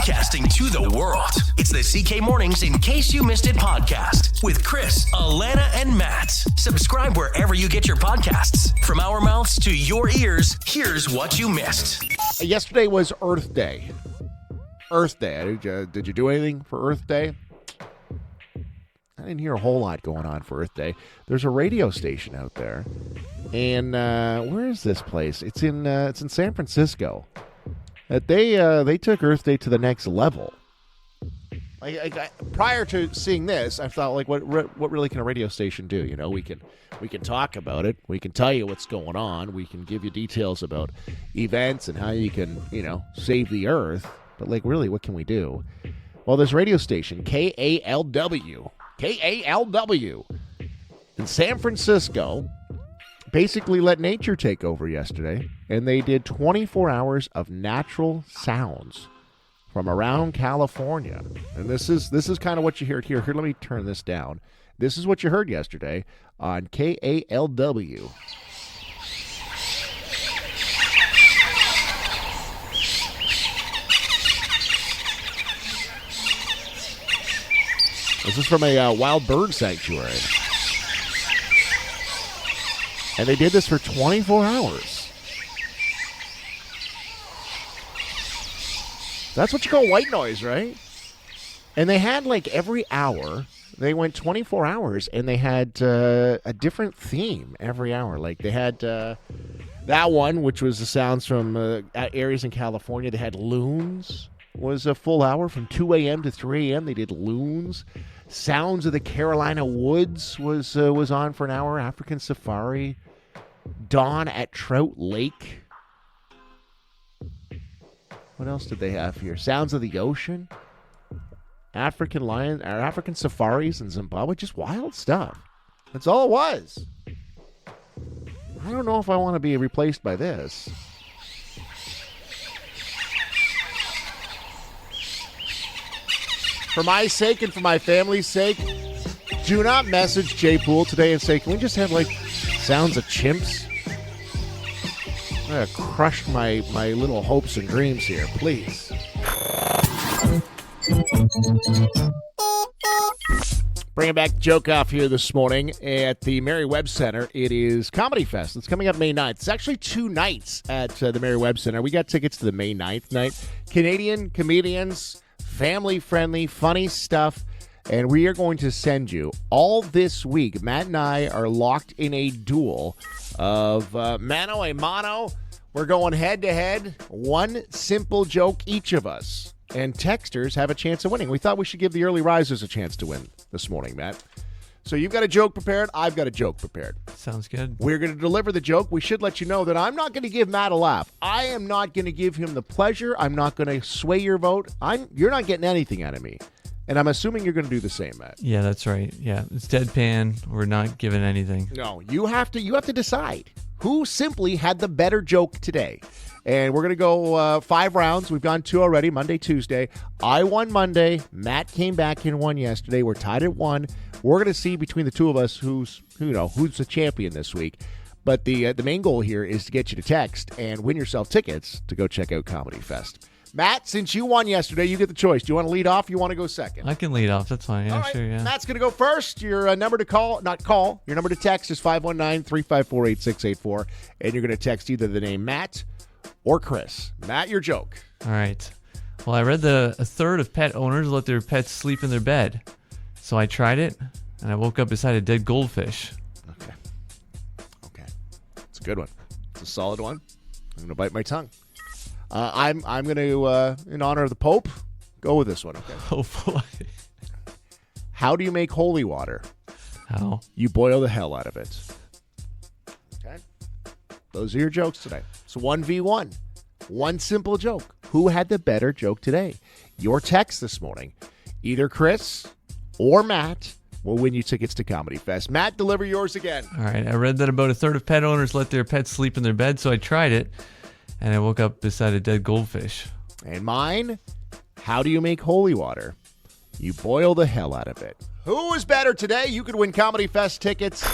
Broadcasting to the world. It's the CK Mornings In Case You Missed It podcast with Chris, Alana, and Matt. Subscribe wherever you get your podcasts. From our mouths to your ears, here's what you missed. Yesterday was Earth Day. Earth Day. Did you do anything for Earth Day? I didn't hear a whole lot going on for Earth Day. There's a radio station out there. And where is this place? It's in San Francisco. They took Earth Day to the next level. Prior to seeing this, I thought, like, what really can a radio station do? You know, we can talk about it. We can tell you what's going on. We can give you details about events and how you can, save the Earth. But, like, really, what can we do? Well, this radio station, KALW in San Francisco, basically let nature take over yesterday, and they did 24 hours of natural sounds from around California. And this is kind of what you heard here. Here, let me turn this down. This is what you heard yesterday on KALW. This is from a wild bird sanctuary. And they did this for 24 hours. That's what you call white noise, right? And they had, like, every hour, they went 24 hours, and they had a different theme every hour. Like, they had that one, which was the sounds from areas in California. They had loons. Was a full hour from 2 a.m. to 3 a.m. They did loons. Sounds of the Carolina Woods was on for an hour. African Safari. Dawn at Trout Lake. What else did they have here? Sounds of the Ocean. African lion, or African safaris in Zimbabwe. Just wild stuff. That's all it was. I don't know if I want to be replaced by this. For my sake and for my family's sake, do not message Jay Poole today and say, can we just have, like, sounds of chimps? I'm going to crush my little hopes and dreams here, please. Bringing back the joke off here this morning at the Mary Webb Center. It is Comedy Fest. It's coming up May 9th. It's actually 2 nights at the Mary Webb Center. We got tickets to the May 9th night. Canadian comedians, family-friendly, funny stuff. And we are going to send you all this week. Matt and I are locked in a duel of mano a mano. We're going head-to-head. One simple joke each of us. And texters have a chance of winning. We thought we should give the early risers a chance to win this morning, Matt. So you've got a joke prepared. I've got a joke prepared. Sounds good. We're going to deliver the joke. We should let you know that I'm not going to give Matt a laugh. I am not going to give him the pleasure. I'm not going to sway your vote. You're not getting anything out of me. And I'm assuming you're going to do the same, Matt. Yeah, that's right. Yeah, it's deadpan. We're not giving anything. No, you have to decide who simply had the better joke today. And we're going to go 5 rounds. We've gone 2 already, Monday, Tuesday. I won Monday. Matt came back and won yesterday. We're tied at 1. We're going to see between the two of us who's the champion this week. But the main goal here is to get you to text and win yourself tickets to go check out Comedy Fest. Matt, since you won yesterday, you get the choice. Do you want to lead off or you want to go second? I can lead off. That's fine. Yeah, all right. Sure, yeah. Matt's going to go first. Your number to call, your number to text is 519-354-8684. And you're going to text either the name Matt or Chris. Matt, your joke. All right. Well, I read a third of pet owners let their pets sleep in their bed. So I tried it, and I woke up beside a dead goldfish. Okay. It's a good one. It's a solid one. I'm going to bite my tongue. I'm going to, in honor of the Pope, go with this one. Okay. Oh, boy. How do you make holy water? How? You boil the hell out of it. Okay. Those are your jokes today. It's 1v1. One simple joke. Who had the better joke today? Your text this morning, either Chris or Matt, will win you tickets to Comedy Fest. Matt, deliver yours again. All right. I read that about a third of pet owners let their pets sleep in their bed, so I tried it. And I woke up beside a dead goldfish. And mine, how do you make holy water? You boil the hell out of it. Who is better today? You could win Comedy Fest tickets.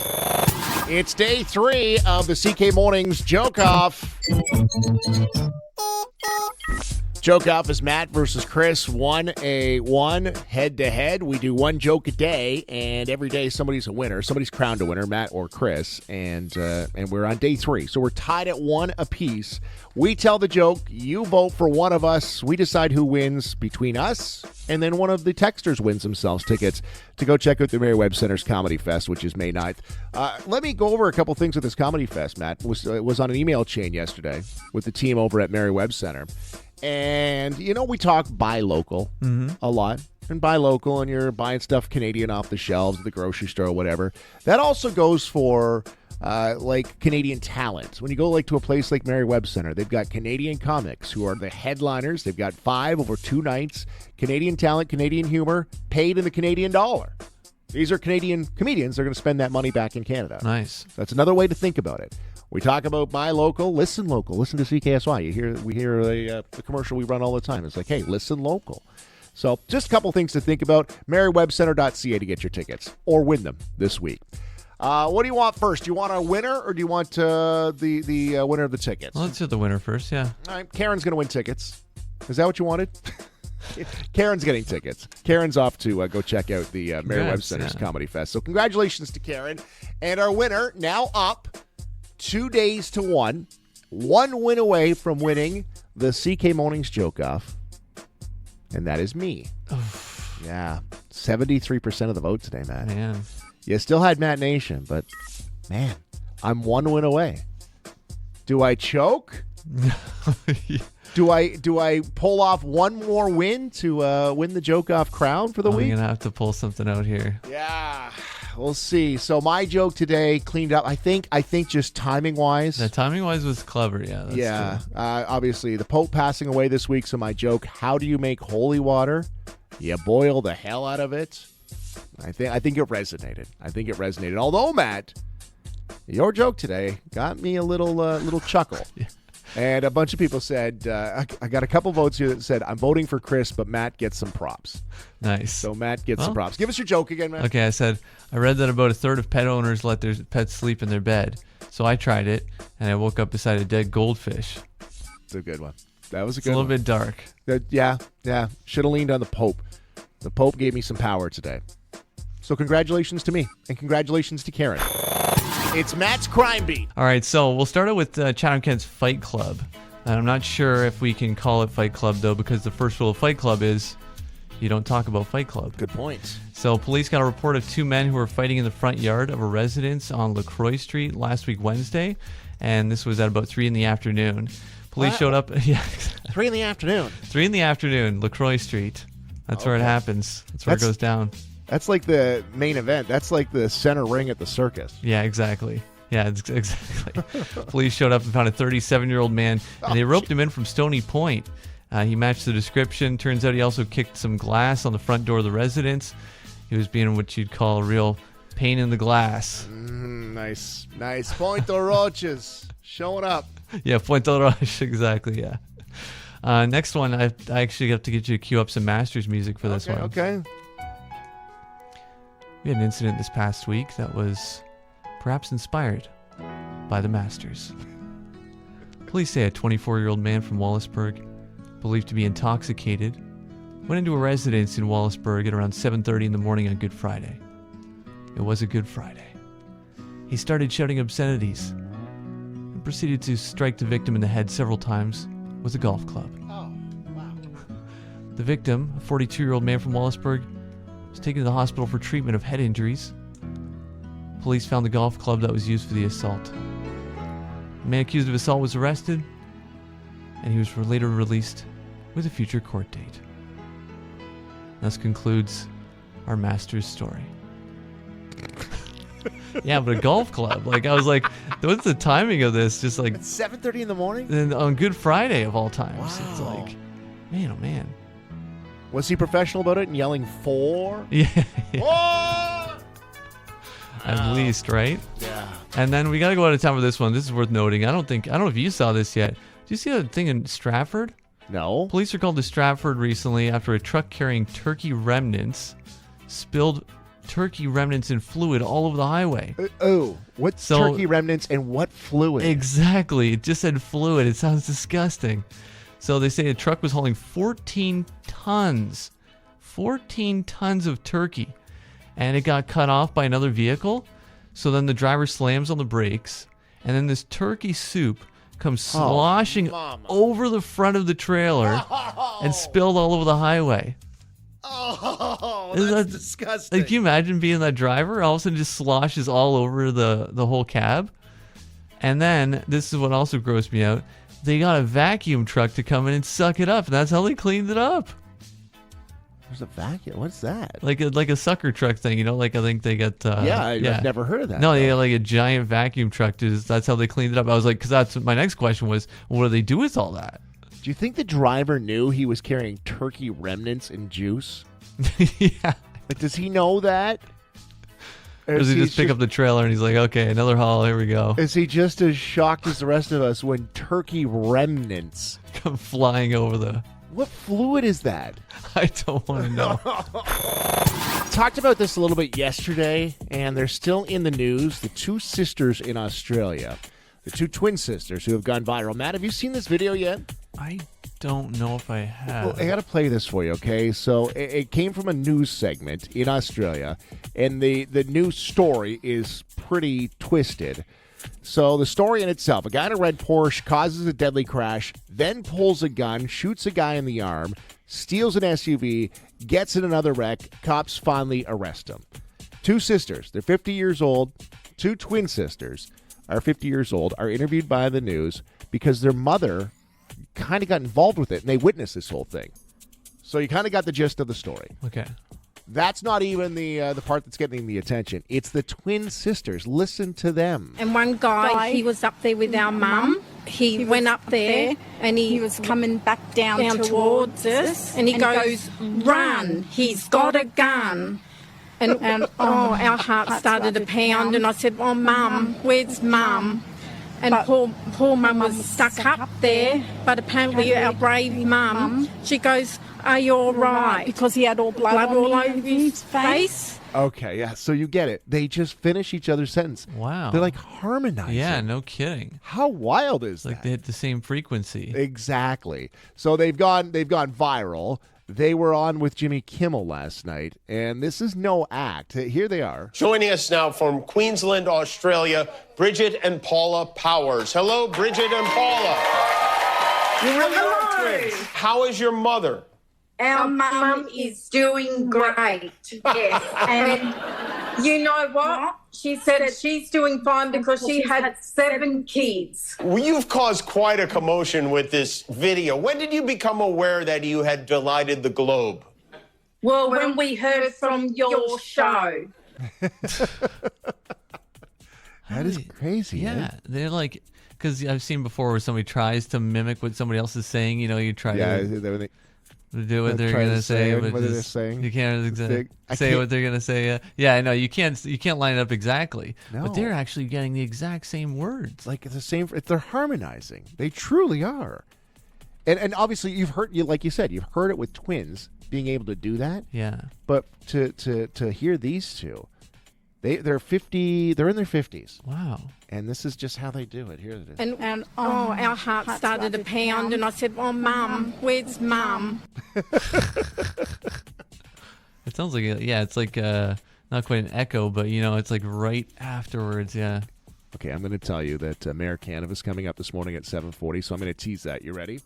It's day 3 of the CK Mornings Joke Off. Joke off is Matt versus Chris, 1-1 head-to-head. We do one joke a day, and every day somebody's a winner. Somebody's crowned a winner, Matt or Chris, and we're on day 3. So we're tied at 1 apiece. We tell the joke, you vote for one of us. We decide who wins between us, and then one of the texters wins themselves tickets to go check out the Mary Webb Center's Comedy Fest, which is May 9th. Let me go over a couple things with this Comedy Fest, Matt. It was on an email chain yesterday with the team over at Mary Webb Center. And, we talk buy local a lot. And buy local, and you're buying stuff Canadian off the shelves at the grocery store or whatever. That also goes for, Canadian talent. When you go, to a place like Mary Webb Center, they've got Canadian comics who are the headliners. They've got 5 over 2 nights. Canadian talent, Canadian humor, paid in the Canadian dollar. These are Canadian comedians. They're going to spend that money back in Canada. Nice. That's another way to think about it. We talk about buy local, listen local. Listen to CKSY. We hear the commercial we run all the time. It's like, hey, listen local. So just a couple things to think about. MaryWebbCenter.ca to get your tickets or win them this week. What do you want first? Do you want a winner or do you want the winner of the tickets? Well, let's do the winner first, yeah. All right, Karen's going to win tickets. Is that what you wanted? Karen's getting tickets. Karen's off to go check out the Mary Webb Center's Comedy Fest. So congratulations to Karen. And our winner now up 2 days to 1. 1 win away from winning the CK Mornings Joke Off. And that is me. Yeah. 73% of the vote today, Matt. Man. You still had Matt Nation, but, man, I'm 1 win away. Do I choke? Do I pull off one more win to win the Joke Off crown for the week? I'm going to have to pull something out here. Yeah. We'll see. So my joke today cleaned up. I think just timing wise. The timing wise was clever. Yeah. That's true. Obviously the Pope passing away this week. So my joke: how do you make holy water? You boil the hell out of it. I think it resonated. Although Matt, your joke today got me a little chuckle. Yeah. And a bunch of people said, I got a couple votes here that said, I'm voting for Chris, but Matt gets some props. Nice. So Matt gets some props. Give us your joke again, Matt. Okay, I read that about 1/3 of pet owners let their pets sleep in their bed. So I tried it, and I woke up beside a dead goldfish. It's a good one. That was a good one. It's a little bit dark. Yeah. Should have leaned on the Pope. The Pope gave me some power today. So congratulations to me, and congratulations to Karen. It's Matt's Crime Beat. All right, so we'll start out with Chatham-Kent's Fight Club. I'm not sure if we can call it Fight Club, though, because the first rule of Fight Club is you don't talk about Fight Club. Good point. So police got a report of 2 men who were fighting in the front yard of a residence on LaCroix Street last week Wednesday, and this was at about 3 in the afternoon. Police showed up. Yeah, 3 in the afternoon. 3 in the afternoon, LaCroix Street. That's where it happens. That's where it goes down. That's like the main event. That's like the center ring at the circus. Yeah, exactly. Yeah, exactly. Police showed up and found a 37-year-old man, and they roped him in from Stony Point. He matched the description. Turns out he also kicked some glass on the front door of the residence. He was being what you'd call a real pain in the glass. Nice. Pointe Roches showing up. Yeah, Pointe Roche, exactly, yeah. Next one, I actually have to get you to cue up some Masters music for this one. Okay. We had an incident this past week that was perhaps inspired by the Masters. Police say a 24-year-old man from Wallaceburg, believed to be intoxicated, went into a residence in Wallaceburg at around 7:30 in the morning on Good Friday. It was a Good Friday. He started shouting obscenities and proceeded to strike the victim in the head several times with a golf club. Oh, wow. The victim, a 42-year-old man from Wallaceburg, was taken to the hospital for treatment of head injuries. Police found the golf club that was used for the assault. The man accused of assault was arrested, and he was later released with a future court date. Thus concludes our Masters story. Yeah, but a golf club. I was like, what's the timing of this? Just like... It's 7:30 in the morning? And on Good Friday of all times. Wow. It's like, man, oh man. Was he professional about it and yelling 4? Yeah. 4! At least, right? Yeah. And then we got to go out of town for this one. This is worth noting. I don't know if you saw this yet. Did you see that thing in Stratford? No. Police are called to Stratford recently after a truck carrying turkey remnants spilled turkey remnants and fluid all over the highway. What's turkey remnants and what fluid? Exactly. It just said fluid. It sounds disgusting. So they say a truck was hauling 14 tons of turkey, and it got cut off by another vehicle. So then the driver slams on the brakes, and then this turkey soup comes sloshing over the front of the trailer and spilled all over the highway. Oh, that's disgusting. Like, can you imagine being that driver? All of a sudden just sloshes all over the whole cab. And then, this is what also grossed me out, they got a vacuum truck to come in and suck it up, and that's how they cleaned it up. There's a vacuum? What's that? Like a sucker truck thing, like I think they got... I've never heard of that. No, they got like a giant vacuum truck. That's how they cleaned it up. I was like, because that's my next question was, what do they do with all that? Do you think the driver knew he was carrying turkey remnants and juice? Yeah. Like, does he know that? Or does he just pick up the trailer and he's like, okay, another haul, here we go. Is he just as shocked as the rest of us when turkey remnants come flying over the... What fluid is that? I don't want to know. Talked about this a little bit yesterday, and they're still in the news. The two sisters in Australia, the two twin sisters who have gone viral. Matt, have you seen this video yet? I don't know if I have. Well, I got to play this for you, okay? So it came from a news segment in Australia, and the news story is pretty twisted. So the story in itself, a guy in a red Porsche causes a deadly crash, then pulls a gun, shoots a guy in the arm, steals an SUV, gets in another wreck. Cops finally arrest him. Two sisters, they're 50 years old. Two twin sisters are 50 years old, are interviewed by the news because their mother kind of got involved with it, and they witnessed this whole thing. So you kind of got the gist of the story. Okay. That's not even the part that's getting the attention. It's the twin sisters. Listen to them. And one guy, he was up there with our mum. He went up there and he was coming back down towards us. And he goes, run, he's got a gun. And our heart started to pound. And I said, oh, Mum, where's Mum? And poor Mum was stuck up there. But apparently our brave Mum, she goes, are you all right? Because he had all blood all over his face. Okay, yeah, so you get it. They just finish each other's sentence. Wow. They're like harmonizing. Yeah, no kidding. How wild is that? Like they hit the same frequency. Exactly. So they've gone viral. They were on with Jimmy Kimmel last night, and this is no act. Here they are. Joining us now from Queensland, Australia, Bridget and Paula Powers. Hello, Bridget and Paula. You really are twins. How is your mother? Our mum is doing great, yes. And you know what? She said she's doing fine because she had 7 kids. Well, you've caused quite a commotion with this video. When did you become aware that you had delighted the globe? Well, when we heard from your show. That is crazy. Yeah, they're like, because I've seen before where somebody tries to mimic what somebody else is saying. You try to do what they're gonna say, but what they're saying. You can't say what they're gonna say. Yeah, I know you can't line it up exactly. No. But they're actually getting the exact same words. Like the same. They're harmonizing. They truly are. And obviously you've heard, like you said, you've heard it with twins being able to do that. Yeah. But to hear these two, they're 50. They're in their 50s. Wow. And this is just how they do it. Here it is. And our heart started to pound, and I said, oh, Mum, where's Mum? It sounds like, it's like not quite an echo, but, it's like right afterwards, yeah. Okay, I'm going to tell you that Mayor Canniff is coming up this morning at 7:40, so I'm going to tease that. You ready?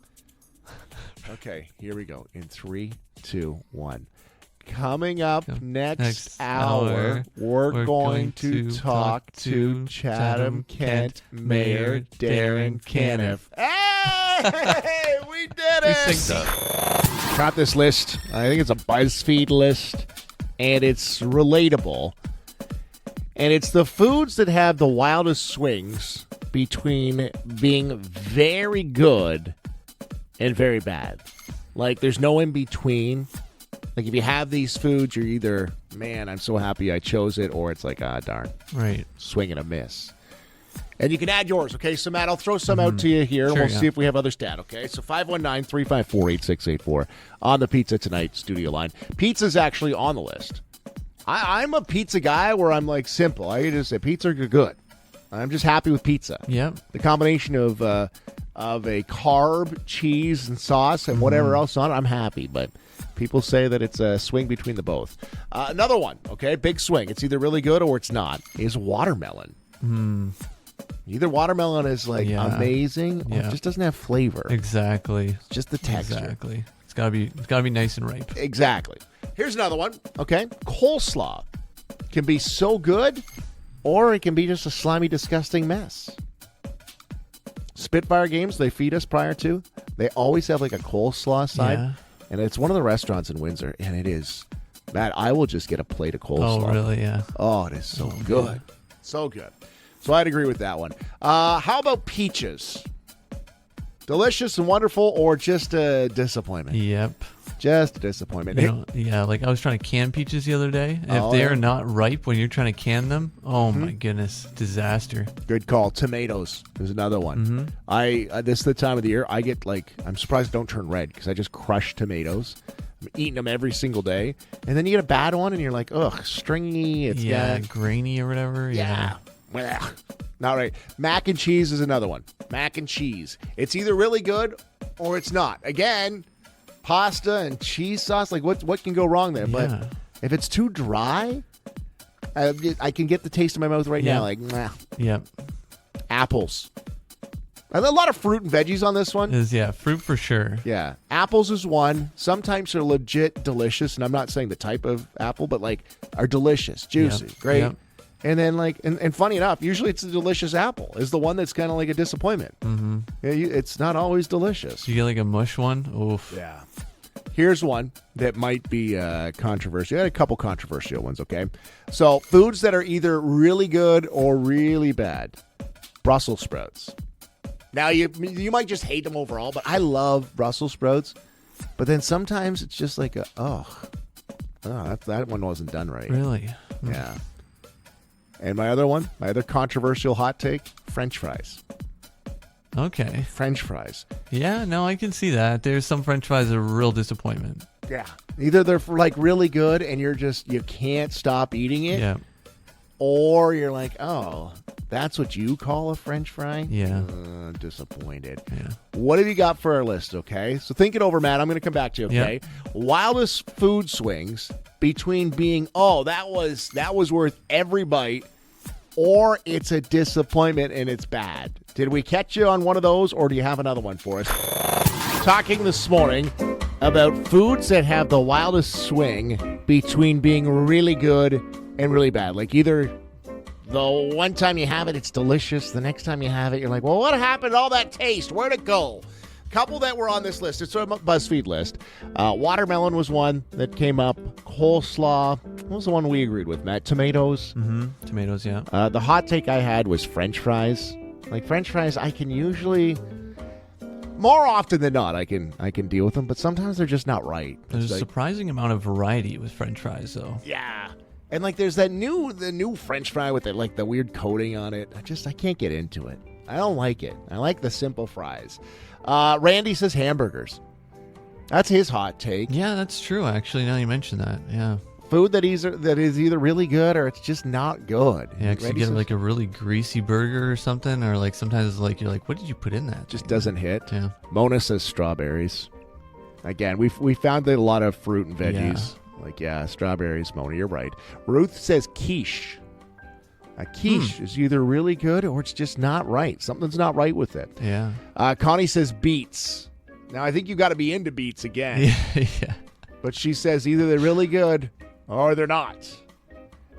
Okay, here we go. In 3, 2, 1. Coming up next hour, we're going to talk to Chatham-Kent Mayor Darren Canniff. Hey, we did it! We synced up. Got this list. I think it's a BuzzFeed list, and it's relatable. And it's the foods that have the wildest swings between being very good and very bad. Like, there's no in between. Like, if you have these foods, you're either, man, I'm so happy I chose it, or it's like, darn. Right. Swing and a miss. And you can add yours, okay? So, Matt, I'll throw some out to you here, and we'll see if we have other stat, okay? So, 519-354-8684 on the Pizza Tonight studio line. Pizza's actually on the list. I'm a pizza guy where I'm, like, simple. I just say pizza are good. I'm just happy with pizza. Yep. The combination of of a carb, cheese, and sauce, and whatever else on it, I'm happy. But people say that it's a swing between the both. Another one, okay, big swing. It's either really good or it's not, is watermelon. Either watermelon is amazing or it just doesn't have flavor. Exactly. It's just the texture. Exactly. It's gotta be nice and ripe. Exactly. Here's another one, okay? Coleslaw can be so good or it can be just a slimy, disgusting mess. Spitfire games they feed us prior to, they always have like a coleslaw side. Yeah. And it's one of the restaurants in Windsor, and it is, Matt, I will just get a plate of coleslaw. Oh, really? Yeah. Oh, it is so good. So good. So I'd agree with that one. How about peaches? Delicious and wonderful or just a disappointment? Yep. Just a disappointment. Yeah, like I was trying to can peaches the other day. And if they are not ripe when you're trying to can them, oh my goodness, disaster. Good call. Tomatoes is another one. This is the time of the year I get I'm surprised I don't turn red because I just crush tomatoes. I'm eating them every single day. And then you get a bad one and you're like, ugh, stringy. It's grainy or whatever. Yeah. Blech. Not right. Mac and cheese is another one. Mac and cheese. It's either really good or it's not. Again, pasta and cheese sauce, what can go wrong there? Yeah. But if it's too dry, I can get the taste in my mouth right now. Yep. Apples. A lot of fruit and veggies on this one. Fruit for sure. Yeah. Apples is one. Sometimes they're legit delicious, and I'm not saying the type of apple, but are delicious, juicy, great. Yep. And then and funny enough, usually it's a delicious apple is the one that's kind of like a disappointment. Mm-hmm. It's not always delicious. You get a mush one? Oof. Yeah. Here's one that might be controversial. I had a couple controversial ones, okay? So foods that are either really good or really bad. Brussels sprouts. Now, you might just hate them overall, but I love Brussels sprouts. But then sometimes it's just that one wasn't done right. Really? Yeah. And my other controversial hot take, French fries. Okay. French fries. Yeah, no, I can see that. There's some French fries that are a real disappointment. Yeah. Either they're really good and you can't stop eating it. Yeah. Or you're like, oh, that's what you call a French fry? Yeah. Disappointed. Yeah. What have you got for our list, okay? So think it over, Matt. I'm going to come back to you, okay? Yep. Wildest food swings between being, that was worth every bite, or it's a disappointment and it's bad. Did we catch you on one of those, or do you have another one for us? Talking this morning about foods that have the wildest swing between being really good and really bad. Either the one time you have it, it's delicious. The next time you have it, you're like, well, what happened to all that taste? Where'd it go? Couple that were on this list. It's a BuzzFeed list. Watermelon was one that came up. Coleslaw. What was the one we agreed with, Matt? Tomatoes. Mm-hmm. Tomatoes, yeah. The hot take I had was French fries. French fries, I can usually, more often than not, I can deal with them, but sometimes they're just not right. There's a surprising amount of variety with French fries, though. Yeah. And there's the new French fry with the weird coating on it. I can't get into it. I don't like it. I like the simple fries. Randy says hamburgers. That's his hot take. Yeah, that's true. Actually, now you mention that, yeah. Food that is either really good or it's just not good. Yeah, because you get a really greasy burger or something, or sometimes you're like, what did you put in that? Just doesn't hit. Yeah. Mona says strawberries. Again, we found that a lot of fruit and veggies. Strawberries, Mona, you're right. Ruth says quiche. A quiche is either really good or it's just not right. Something's not right with it. Yeah. Connie says beets. Now, I think you got to be into beets again. Yeah. But she says either they're really good or they're not.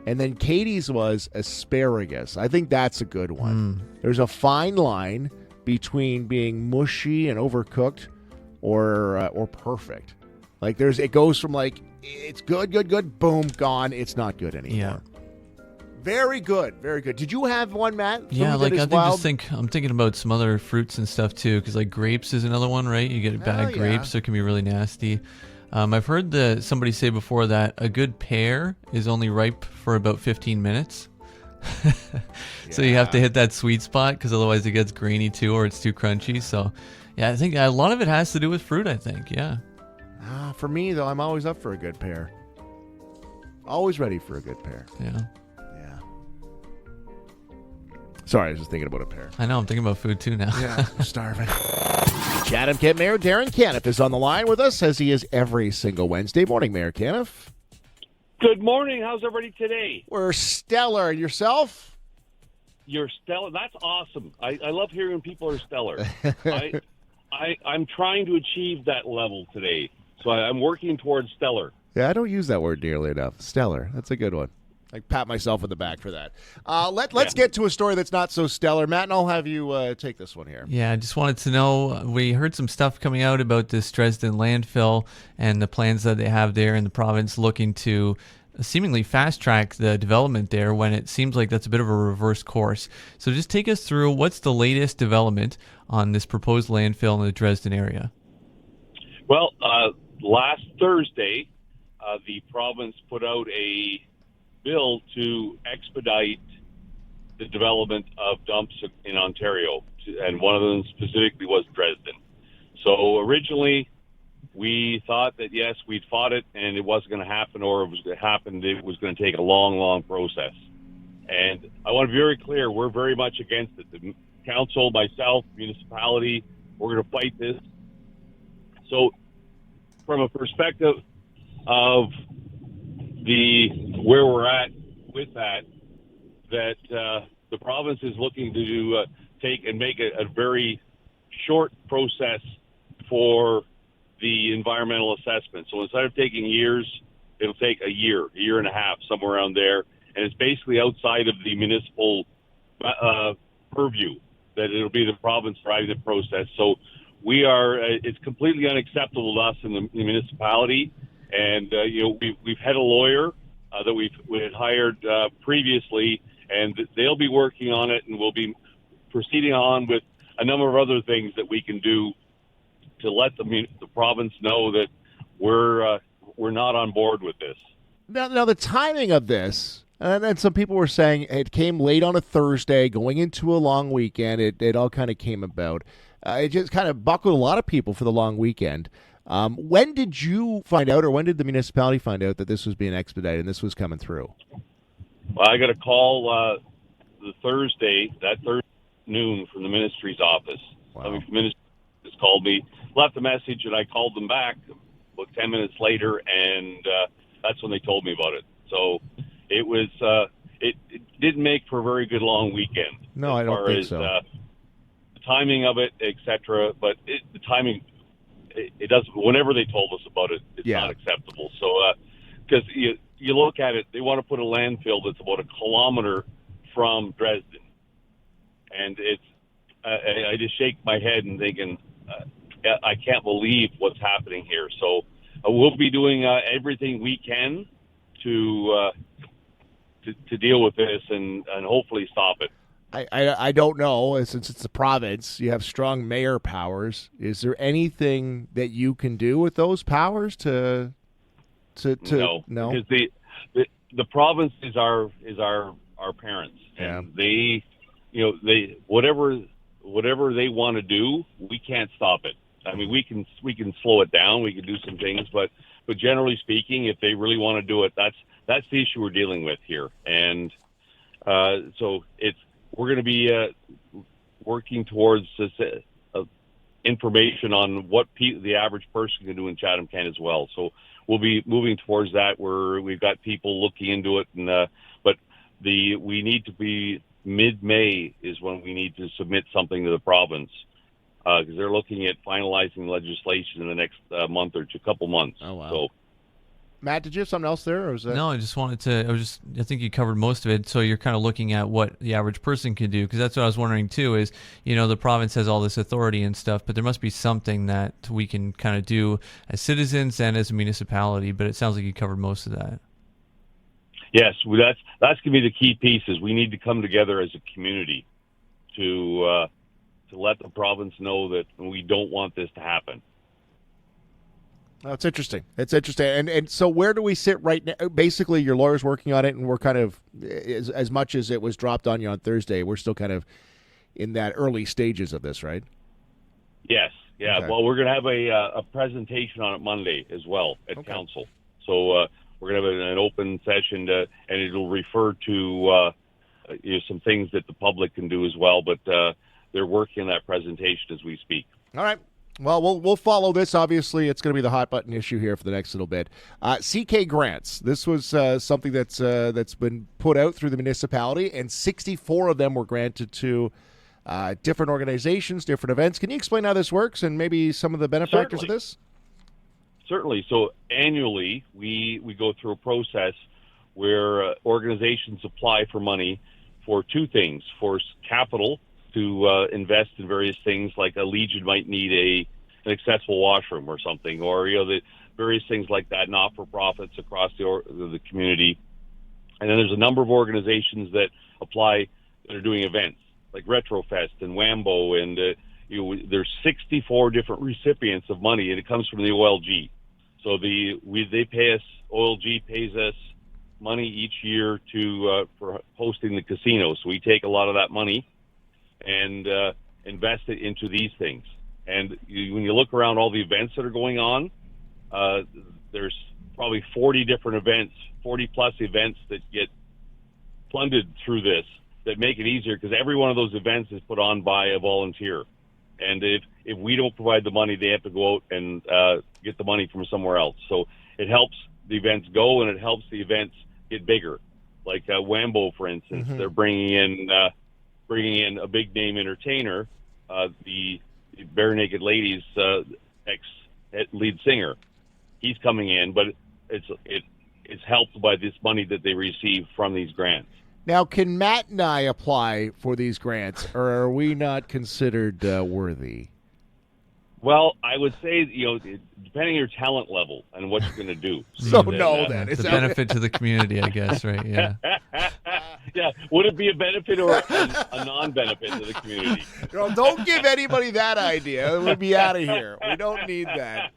And then Katie's was asparagus. I think that's a good one. There's a fine line between being mushy and overcooked or perfect. It goes from it's good, boom, gone. It's not good anymore. Yeah. Very good, very good. Did you have one, Matt? Yeah, I'm thinking about some other fruits and stuff too, because grapes is another one, right? You get bad grapes, so it can be really nasty. I've heard somebody say before that a good pear is only ripe for about 15 minutes. So you have to hit that sweet spot, because otherwise it gets grainy too, or it's too crunchy. So yeah, I think a lot of it has to do with fruit, I think, yeah. For me, though, I'm always up for a good pear. Always ready for a good pear. Yeah. Sorry, I was just thinking about a pear. I know, I'm thinking about food too now. Yeah, I'm starving. Chatham-Kent Mayor Darren Canniff is on the line with us, as he is every single Wednesday morning. Mayor Canniff. Good morning. How's everybody today? We're stellar. And yourself? You're stellar. That's awesome. I love hearing people are stellar. I'm trying to achieve that level today, so I'm working towards stellar. Yeah, I don't use that word nearly enough. Stellar. That's a good one. I pat myself in the back for that. Let's get to a story that's not so stellar. Matt, and I'll have you take this one here. Yeah, I just wanted to know, we heard some stuff coming out about this Dresden landfill and the plans that they have there in the province looking to seemingly fast-track the development there when it seems like that's a bit of a reverse course. So just take us through what's the latest development on this proposed landfill in the Dresden area. Well, last Thursday, the province put out a bill to expedite the development of dumps in Ontario, and one of them specifically was Dresden. So originally, we thought that, yes, we'd fought it and it wasn't going to happen, or it was going to happen, it was going to take a long, long process. And I want to be very clear, we're very much against it. The council, myself, municipality, we're going to fight this. So from a perspective of where we're at with that the province is looking to take and make a very short process for the environmental assessment. So instead of taking years, it'll take a year and a half, somewhere around there. And it's basically outside of the municipal purview, that it'll be the province driving the process. So it's completely unacceptable to us in the municipality. And, we've had a lawyer that we had hired previously, and they'll be working on it, and we'll be proceeding on with a number of other things that we can do to let the province know that we're not on board with this. Now the timing of this, and some people were saying it came late on a Thursday, going into a long weekend. It all kind of came about. It just kind of buckled a lot of people for the long weekend. When did you find out, or when did the municipality find out that this was being expedited and this was coming through? Well, I got a call that Thursday noon from the ministry's office. Wow. The ministry just called me, left a message, and I called them back about 10 minutes later, and that's when they told me about it. So it was it didn't make for a very good long weekend. No, I don't think so. The timing of it, etc. But the timing, it doesn't. Whenever they told us about it, it's not acceptable. So because you look at it, they want to put a landfill that's about a kilometer from Dresden, and it's I just shake my head and thinking, I can't believe what's happening here. So we'll be doing everything we can to deal with this and hopefully stop it. I don't know, since it's a province, you have strong mayor powers. Is there anything that you can do with those powers to No, because the province is our parents, and they whatever they want to do, we can't stop it. I mean, we can slow it down, we can do some things, but generally speaking, if they really want to do it, that's the issue we're dealing with here, and so we're going to be working towards this, information on what the average person can do in Chatham-Kent as well. So we'll be moving towards that, where we've got people looking into it, and but we need to be mid-May is when we need to submit something to the province, because they're looking at finalizing legislation in the next month or couple months. Oh, wow. So, Matt, did you have something else there? Or was that... No, I just wanted to. I think you covered most of it. So you're kind of looking at what the average person can do, because that's what I was wondering too. Is the province has all this authority and stuff, but there must be something that we can kind of do as citizens and as a municipality. But it sounds like you covered most of that. Yes, that's going to be the key pieces. We need to come together as a community to let the province know that we don't want this to happen. It's interesting. And so where do we sit right now? Basically, your lawyer's working on it, and we're kind of, as much as it was dropped on you on Thursday, we're still kind of in that early stages of this, right? Yes. Yeah. Okay. Well, we're going to have a presentation on it Monday as well at council. So we're going to have an open session, and it'll refer to some things that the public can do as well. But they're working on that presentation as we speak. All right. Well, we'll follow this. Obviously, it's going to be the hot button issue here for the next little bit. CK grants. This was something that's been put out through the municipality, and 64 of them were granted to different organizations, different events. Can you explain how this works and maybe some of the benefactors of this? Certainly. So annually, we go through a process where organizations apply for money for two things: for capital to invest in various things, like a Legion might need an accessible washroom or something, or the various things like that, not-for-profits across the community. And then there's a number of organizations that apply that are doing events like Retrofest and Wambo, and there's 64 different recipients of money, and it comes from the OLG. So they pay us. OLG pays us money each year for hosting the casino. So we take a lot of that money and invest it into these things. And when you look around all the events that are going on, there's probably 40 different events, 40-plus events that get funded through this, that make it easier, because every one of those events is put on by a volunteer. And if we don't provide the money, they have to go out and get the money from somewhere else. So it helps the events go, and it helps the events get bigger. Like Wambo, for instance, they're bringing in a big name entertainer, the Bare Naked Ladies ex-lead singer. He's coming in, but it's helped by this money that they receive from these grants. Now, can Matt and I apply for these grants, or are we not considered worthy? Well, I would say, depending on your talent level and what you're going to do. Then. It's a benefit to the community, I guess, right? Yeah. Yeah. Would it be a benefit or a non-benefit to the community? Don't give anybody that idea. We'll be out of here. We don't need that.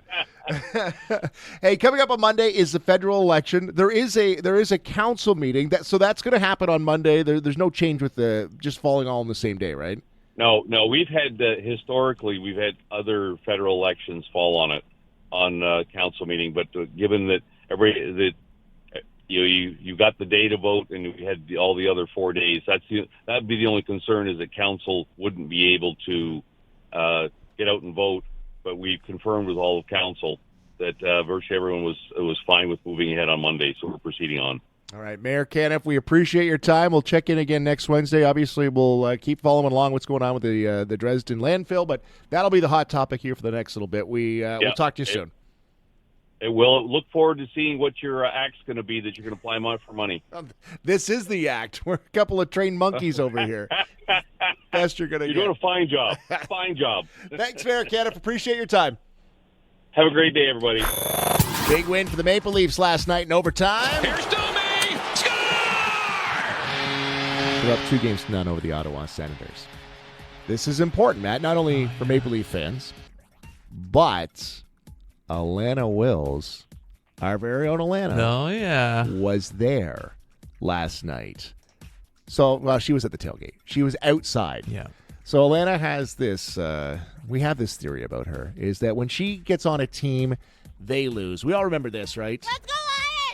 Hey, coming up on Monday is the federal election. There is a council meeting, so that's going to happen on Monday. There's no change with just falling all on the same day, right? No. We've had historically other federal elections fall on council meeting, but given that you got the day to vote and we had all the other 4 days, that'd be the only concern, is that council wouldn't be able to get out and vote. But we confirmed with all of council that virtually everyone was fine with moving ahead on Monday, so we're proceeding on. All right, Mayor Canniff, we appreciate your time. We'll check in again next Wednesday. Obviously, we'll keep following along what's going on with the Dresden landfill, but that'll be the hot topic here for the next little bit. We'll talk to you soon. It will. Look forward to seeing what your act's going to be that you're going to apply for money. This is the act. We're a couple of trained monkeys over here. Best you're going to get. You're doing a fine job. Fine job. Thanks, Mayor Canniff. Appreciate your time. Have a great day, everybody. Big win for the Maple Leafs last night in overtime. Here's Domi. Score! They're up 2-0 over the Ottawa Senators. This is important, Matt, not only for Maple Leaf fans, but Alana Wills, our very own Alana, was there last night. So, she was at the tailgate. She was outside. Yeah. So Alana has this, we have this theory about her, is that when she gets on a team, they lose. We all remember this, right? Let's go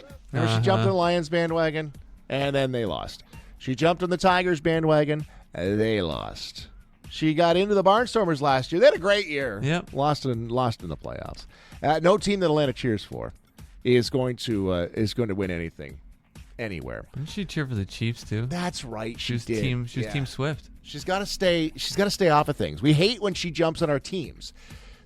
Lions! Remember she jumped on the Lions bandwagon, and then they lost. She jumped on the Tigers bandwagon, and they lost. She got into the Barnstormers last year. They had a great year. Yep. Lost in the playoffs. No team that Atlanta cheers for is going to win anything, anywhere. Didn't she cheer for the Chiefs too? That's right. She was did. Team Swift. She's got to stay off of things. We hate when she jumps on our teams.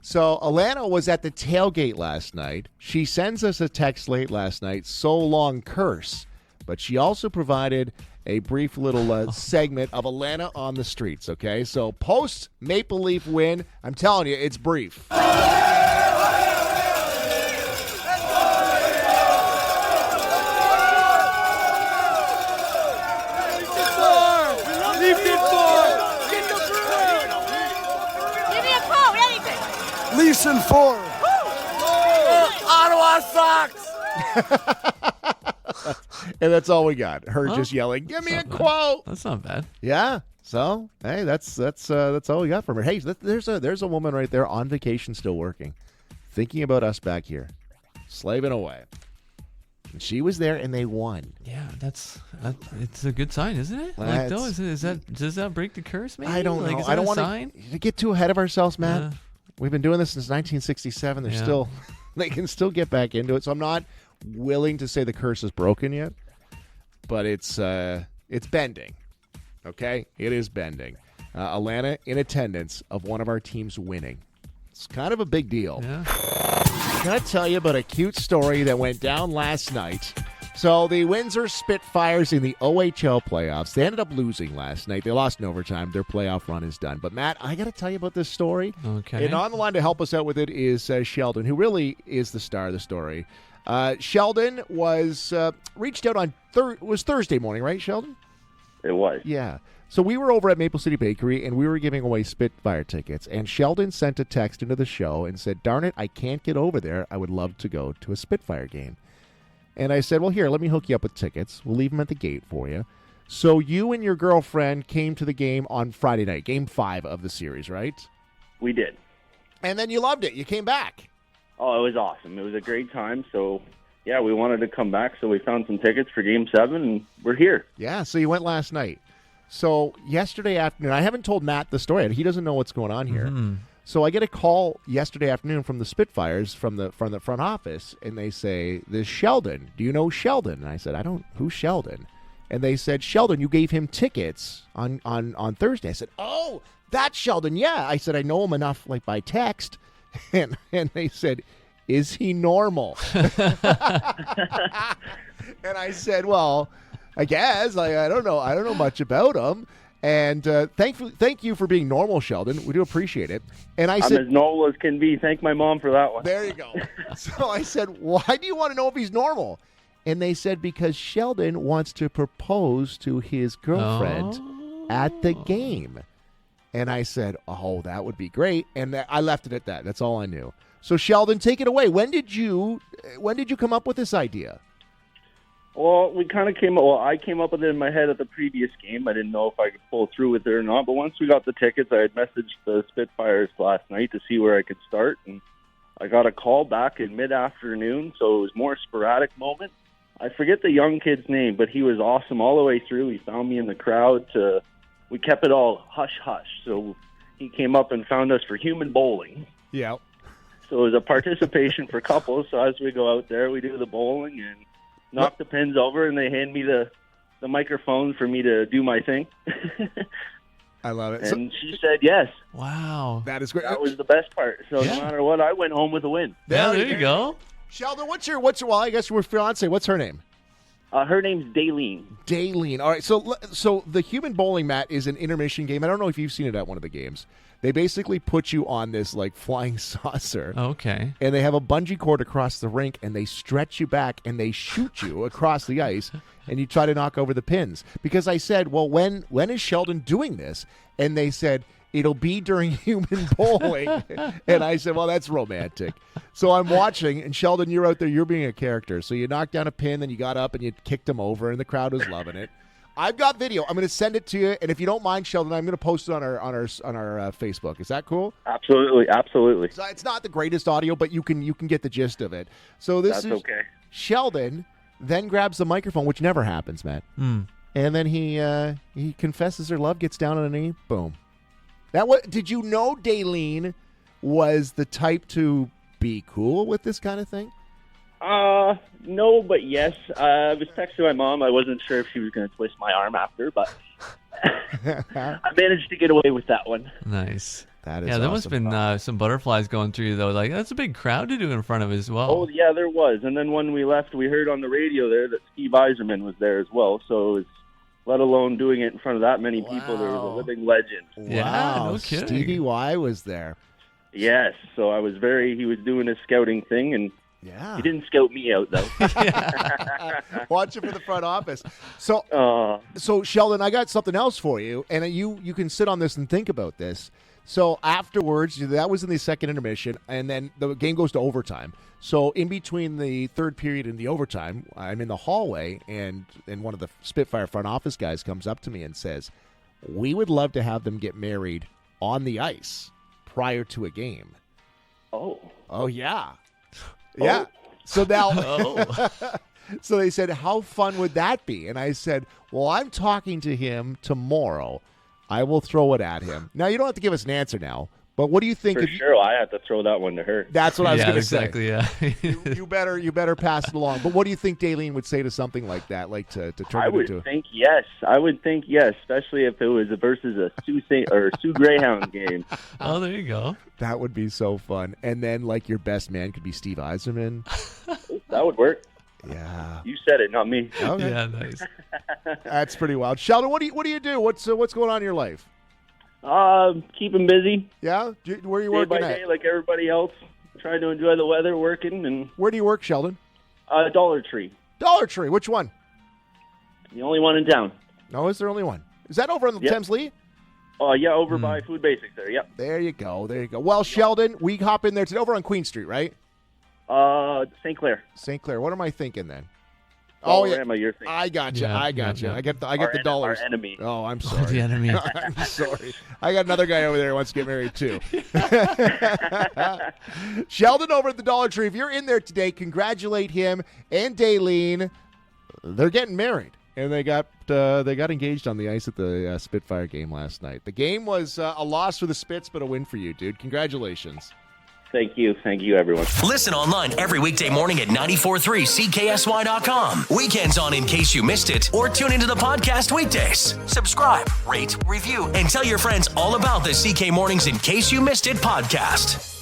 So Alana was at the tailgate last night. She sends us a text late last night. So long, curse. But she also provided a brief little segment of Alana on the streets, okay? So post Maple Leaf win, I'm telling you, it's brief. Leafs in 4. Ottawa sucks. And that's all we got. Her just yelling, "Give me a quote." That's not bad. Yeah. So hey, that's all we got from her. Hey, there's a woman right there on vacation, still working, thinking about us back here, slaving away. She was there, and they won. Yeah, it's a good sign, isn't it? Well, Does that break the curse? Maybe I don't know. Is I that don't a want sign? to get too ahead of ourselves, Matt. Yeah. We've been doing this since 1967. They're Yeah. still, they can still get back into it. So I'm not willing to say the curse is broken yet, but it's bending. Okay, it is bending. Alana in attendance of one of our teams winning. It's kind of a big deal. Yeah. Can I tell you about a cute story that went down last night? So the Windsor Spitfires in the OHL playoffs, they ended up losing last night. They lost in overtime. Their playoff run is done. But, Matt, I got to tell you about this story. Okay. And on the line to help us out with it is Sheldon, who really is the star of the story. Sheldon was reached out on Thursday morning, right, Sheldon? It was. Yeah. So we were over at Maple City Bakery, and we were giving away Spitfire tickets. And Sheldon sent a text into the show and said, darn it, I can't get over there. I would love to go to a Spitfire game. And I said, well, here, let me hook you up with tickets. We'll leave them at the gate for you. So you and your girlfriend came to the game on Friday night, Game 5 of the series, right? We did. And then you loved it. You came back. Oh, it was awesome. It was a great time. So, yeah, we wanted to come back, so we found some tickets for Game 7, and we're here. Yeah, so you went last night. So yesterday afternoon, I haven't told Matt the story. He doesn't know what's going on here. Mm-hmm. So I get a call yesterday afternoon from the Spitfires from the front office, and they say, "This Sheldon. Do you know Sheldon?" And I said, "I don't. Who's Sheldon?" And they said, "Sheldon, you gave him tickets on Thursday." I said, "Oh, that's Sheldon. Yeah." I said, "I know him enough, like by text." And they said, "Is he normal?" And I said, "Well, I guess. I don't know. I don't know much about him." And thank you for being normal, Sheldon. We do appreciate it. And I I'm said, as normal as can be. Thank my mom for that one. there you go. So I said, why do you want to know if he's normal? And they said, because Sheldon wants to propose to his girlfriend at the game. And I said, oh, that would be great. And I left it at that. That's all I knew. So Sheldon, take it away. When did you come up with this idea? Well, I came up with it in my head at the previous game. I didn't know if I could pull through with it or not. But once we got the tickets, I had messaged the Spitfires last night to see where I could start. And I got a call back in mid-afternoon, so it was more sporadic moment. I forget the young kid's name, but he was awesome all the way through. He found me in the crowd. We kept it all hush-hush. So he came up and found us for human bowling. Yeah. So it was a participation for couples. So as we go out there, we do the bowling and knock the pins over, and they hand me the microphone for me to do my thing. I love it. And she said yes. Wow. That is great. That was the best part. So Yeah. no matter what, I went home with a win. Yeah, there you go. Sheldon, what's your well, I guess your fiance, what's her name? Her name's Daleen. Daleen. All right, so the human bowling mat is an intermission game. I don't know if you've seen it at one of the games. They basically put you on this like flying saucer. Okay. And they have a bungee cord across the rink, and they stretch you back, and they shoot you across the ice, and you try to knock over the pins. Because I said, well, when is Sheldon doing this? And they said, it'll be during human bowling. And I said, well, that's romantic. So I'm watching, and Sheldon, you're out there, you're being a character. So you knocked down a pin, then you got up, and you kicked him over, and the crowd was loving it. I've got video. I'm going to send it to you, and if you don't mind, Sheldon, I'm going to post it on our Facebook. Is that cool? Absolutely, absolutely. So it's not the greatest audio, but you can get the gist of it. So this That's is okay. Sheldon then grabs the microphone, which never happens, Matt. And then he confesses her love, gets down on a knee, boom. Did you know Daleen was the type to be cool with this kind of thing? No, but yes. I was texting my mom. I wasn't sure if she was going to twist my arm after, but I managed to get away with that one. Nice. That is there awesome. must have been some butterflies going through you, though. Like, that's a big crowd to do in front of as well. Oh, yeah, there was. And then when we left, we heard on the radio there that Steve Eiserman was there as well. So it was, let alone doing it in front of that many people, there was a living legend. Yeah, Wow, no kidding. Stevie Y was there. Yes, so he was doing his scouting thing, and Yeah. he didn't scout me out, though. Watch it for the front office. So Sheldon, I got something else for you, and you can sit on this and think about this. So afterwards, that was in the second intermission, and then the game goes to overtime. So in between the third period and the overtime, I'm in the hallway, and one of the Spitfire front office guys comes up to me and says, "We would love to have them get married on the ice prior to a game." Oh. Oh, yeah. Yeah. So now, So they said, how fun would that be? And I said, well, I'm talking to him tomorrow. I will throw it at him. Now, you don't have to give us an answer now, but what do you think? For sure, I have to throw that one to her. That's what I was going to exactly, say. Yeah, you better pass it along. But what do you think Daleen would say to something like that, like to turn I it would into? think yes. I would think yes, especially if it was versus a Sioux Greyhound game. Oh, there you go. That would be so fun. And then, like, your best man could be Steve Eiserman. That would work. Yeah. You said it, not me. Okay. Yeah, nice. That's pretty wild. Sheldon, what do you do? What's going on in your life? Keep him busy. Yeah? Where are you Day working by at? day, like everybody else. Trying to enjoy the weather, working, and Where do you work, Sheldon? Dollar Tree. Dollar Tree. Which one? The only one in town. No, is there only one? Is that over on the Yep. Thames Lee? Oh, yeah, over by Food Basics there, yep. There you go. Well, Sheldon, we hop in there today over on Queen Street, right? St. Clair. St. Clair. What am I thinking then? Oh, yeah. You're thinking. I got you. Yeah, I got you. yeah. I get the dollars. Our enemy. Oh, I'm sorry. The enemy. I'm sorry. I got another guy over there who wants to get married too. Sheldon over at the Dollar Tree. If you're in there today, congratulate him and Daleen. They're getting married, and they got engaged on the ice at the Spitfire game last night. The game was a loss for the Spits, but a win for you, dude. Congratulations. Thank you, everyone. Listen online every weekday morning at 94.3 CKSY.com. Weekends on in case you missed it, or tune into the podcast weekdays. Subscribe, rate, review, and tell your friends all about the CK Mornings in case you missed it podcast.